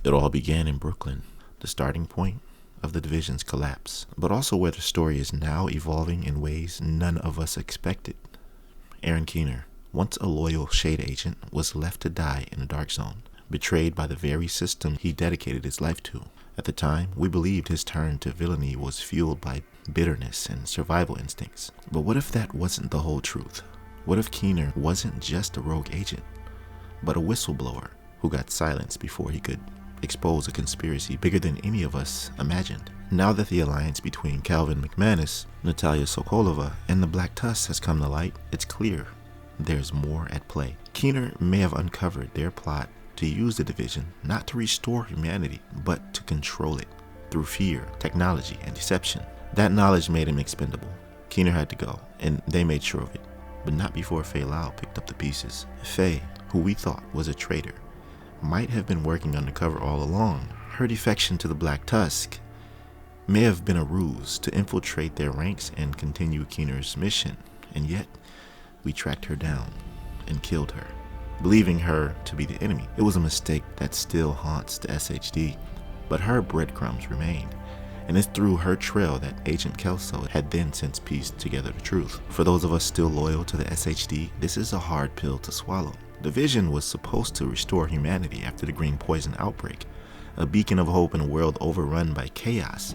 It all began in Brooklyn, the starting point of the division's collapse, but also where the story is now evolving in ways none of us expected. Aaron Keener, once a loyal Shade agent, was left to die in a dark zone, betrayed by the very system he dedicated his life to. At the time, we believed his turn to villainy was fueled by bitterness and survival instincts. But what if that wasn't the whole truth? What if Keener wasn't just a rogue agent, but a whistleblower who got silenced before he could expose a conspiracy bigger than any of us imagined? Now that the alliance between Calvin McManus, Natalia Sokolova, and the Black Tusk has come to light, it's clear there's more at play. Keener may have uncovered their plot to use the division not to restore humanity, but to control it through fear, technology, and deception. That knowledge made him expendable. Keener had to go, and they made sure of it, but not before Fay Lau picked up the pieces. Fay, who we thought was a traitor, might have been working undercover all along. Her defection to the Black Tusk may have been a ruse to infiltrate their ranks and continue Keener's mission, and yet we tracked her down and killed her, believing her to be the enemy. It was a mistake that still haunts the SHD, but her breadcrumbs remained, and it's through her trail that Agent 𝐂𝐽𝐴 had then since pieced together the truth. For those of us still loyal to the SHD, this is a hard pill to swallow. The Vision was supposed to restore humanity after the green poison outbreak, a beacon of hope in a world overrun by chaos.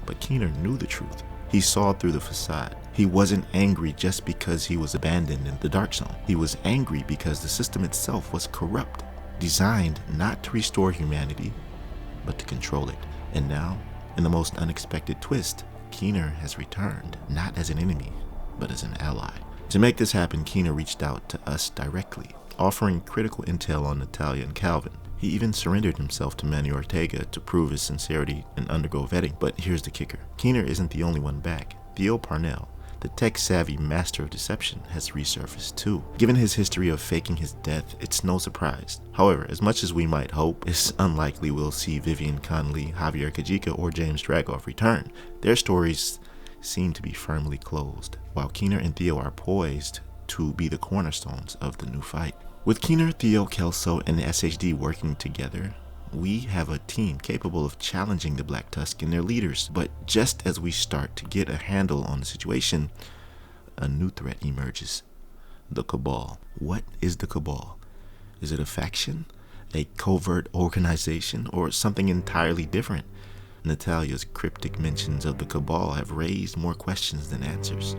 But Keener knew the truth. He saw through the facade. He wasn't angry just because he was abandoned in the dark zone. He was angry because the system itself was corrupt, designed not to restore humanity, but to control it. And now, in the most unexpected twist, Keener has returned, not as an enemy, but as an ally. To make this happen, Keener reached out to us directly, offering critical intel on Natalia and Calvin. He even surrendered himself to Manny Ortega to prove his sincerity and undergo vetting. But here's the kicker. Keener isn't the only one back. Theo Parnell, the tech-savvy master of deception, has resurfaced too. Given his history of faking his death, it's no surprise. However, as much as we might hope, it's unlikely we'll see Vivian Connolly, 𝐿𝐴𝐴𝐽𝐿𝐴, or James Dragoff return. Their stories seem to be firmly closed, while Keener and Theo are poised to be the cornerstones of the new fight. With Keener, Theo, 𝐿𝐴𝐽𝐿, and the SHD working together, we have a team capable of challenging the Black Tusk and their leaders. But just as we start to get a handle on the situation, a new threat emerges. The Cabal. What is the Cabal? Is it a faction, a covert organization, or something entirely different? Natalia's cryptic mentions of the Cabal have raised more questions than answers.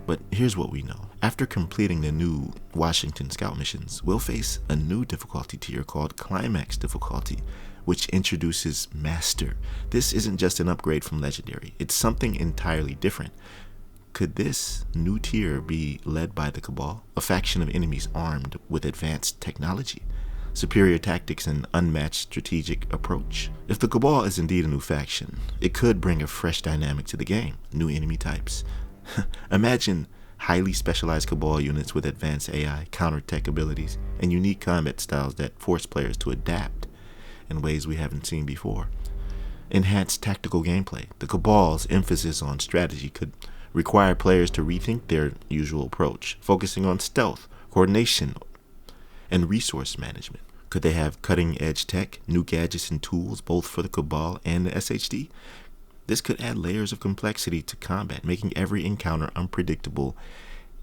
But here's what we know. After completing the new Washington Scout missions, we'll face a new difficulty tier called Climax difficulty, which introduces Master. This isn't just an upgrade from Legendary, it's something entirely different. Could this new tier be led by the Cabal, a faction of enemies armed with advanced technology, superior tactics, and unmatched strategic approach? If the Cabal is indeed a new faction, it could bring a fresh dynamic to the game, new enemy types. Imagine highly specialized Cabal units with advanced AI, counter-tech abilities, and unique combat styles that force players to adapt in ways we haven't seen before. Enhanced tactical gameplay. The Cabal's emphasis on strategy could require players to rethink their usual approach, focusing on stealth, coordination, and resource management. Could they have cutting-edge tech, new gadgets and tools, both for the Cabal and the SHD? This could add layers of complexity to combat, making every encounter unpredictable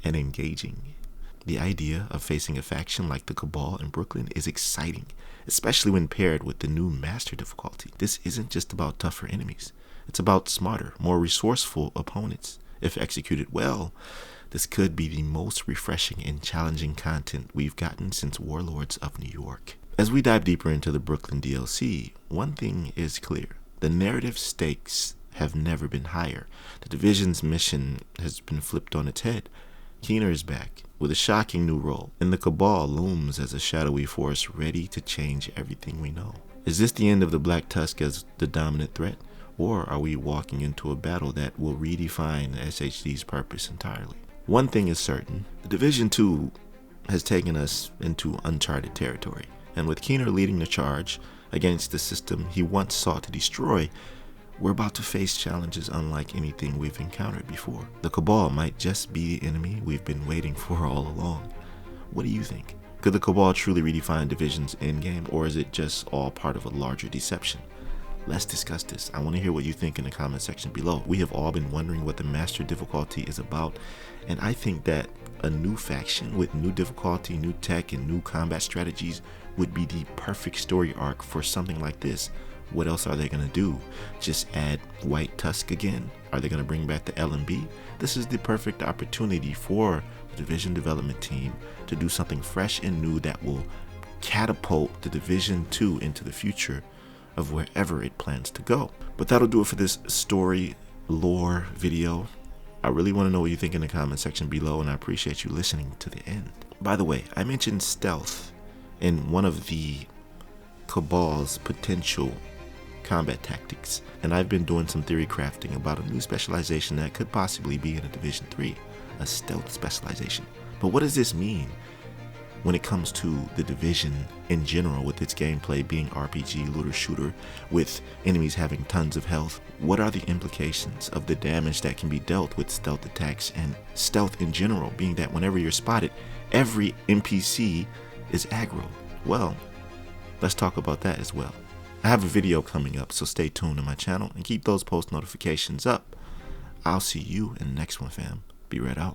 and engaging. The idea of facing a faction like the Cabal in Brooklyn is exciting, especially when paired with the new Master difficulty. This isn't just about tougher enemies. It's about smarter, more resourceful opponents. If executed well, this could be the most refreshing and challenging content we've gotten since Warlords of New York. As we dive deeper into the Brooklyn DLC, one thing is clear. The narrative stakes have never been higher. The Division's mission has been flipped on its head. Keener is back with a shocking new role, and the Cabal looms as a shadowy force ready to change everything we know. Is this the end of the Black Tusk as the dominant threat, or are we walking into a battle that will redefine the SHD's purpose entirely? One thing is certain, the Division 2 has taken us into uncharted territory, and with Keener leading the charge against the system he once sought to destroy, we're about to face challenges unlike anything we've encountered before. The Cabal might just be the enemy we've been waiting for all along. What do you think? Could the Cabal truly redefine Division's endgame, or is it just all part of a larger deception? Let's discuss this. I want to hear what you think in the comment section below. We have all been wondering what the Master difficulty is about, and I think that a new faction with new difficulty, new tech, and new combat strategies would be the perfect story arc for something like this. What else are they going to do? Just add White Tusk again? Are they going to bring back the LMB? This is the perfect opportunity for the Division development team to do something fresh and new that will catapult the Division 2 into the future of wherever it plans to go. But that'll do it for this story lore video. I really want to know what you think in the comment section below, and I appreciate you listening to the end. By the way, I mentioned stealth in one of the Cabal's potential combat tactics, and I've been doing some theory crafting about a new specialization that could possibly be in a Division 3, a stealth specialization. But what does this mean when it comes to the Division in general, with its gameplay being RPG looter shooter with enemies having tons of health? What are the implications of the damage that can be dealt with stealth attacks and stealth in general, being that whenever you're spotted, every NPC is aggro? Well, let's talk about that as well. I have a video coming up, so stay tuned to my channel and keep those post notifications up. I'll see you in the next one, fam. Be right out.